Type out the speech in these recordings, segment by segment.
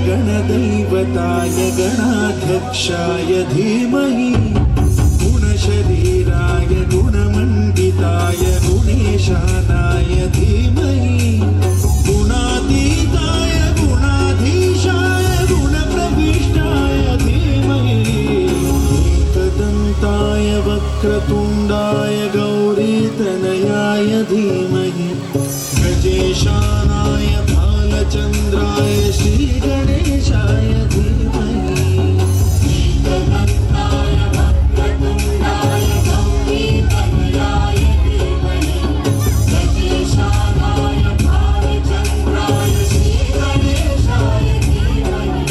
गणदैवताय गणाध्यक्षाय धीमहि गुणशरीराय गुणमण्डिताय गुणेशानाय धीमहि गुणातीताय गुणाधीशाय गुणप्रविष्टाय धीमहि एकदन्ताय वक्रतुण्डाय गौरीतनयाय धीमहि गजेशानाय भालचन्द्राय श्रीगणेशाय धीमहि एकदन्ताय वक्रतुण्डाय गौरीतनयाय धीमहि गजेशानाय भालचन्द्राय श्रीगणेशाय धीमहि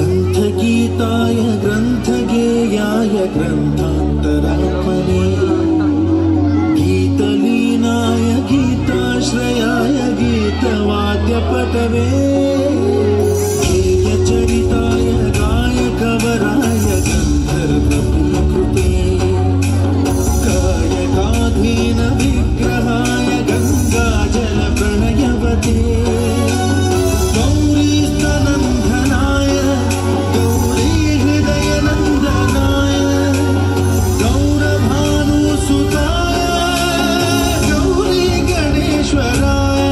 ग्रंथगीताय ग्रंथगेयाय ग्रंथान्तरात्मने गीतलीनाय गीताश्रयाय गीतवाद्यपटवे गेयचरिताय गायकवराय गन्धर्वप्रियकृते कायकाधीन विग्रहाय गङ्गाजलप्रणयवते गौरीस्तनन्दनाय गौरीहृदयनन्दनाय गौरभानुसुताय गौरीगणेश्वराय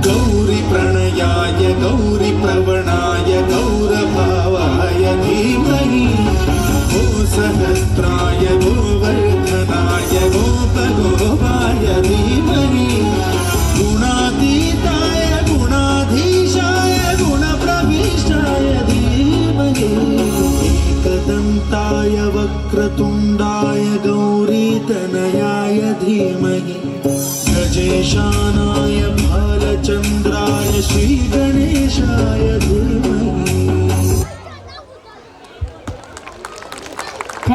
गौरीप्रणयाय गौरीप्रवणाय गौरभावाय धीमहि गो सहस्राय गोवर्धनाय गोपगोपाय धीमहि गुणातीताय गुणाधीशाय गुणप्रविष्टाय धीमहि एकदन्ताय वक्रतुण्डाय गौरीतनयाय धीमहि गजेशानाय भालचन्द्राय श्रीगणेशाय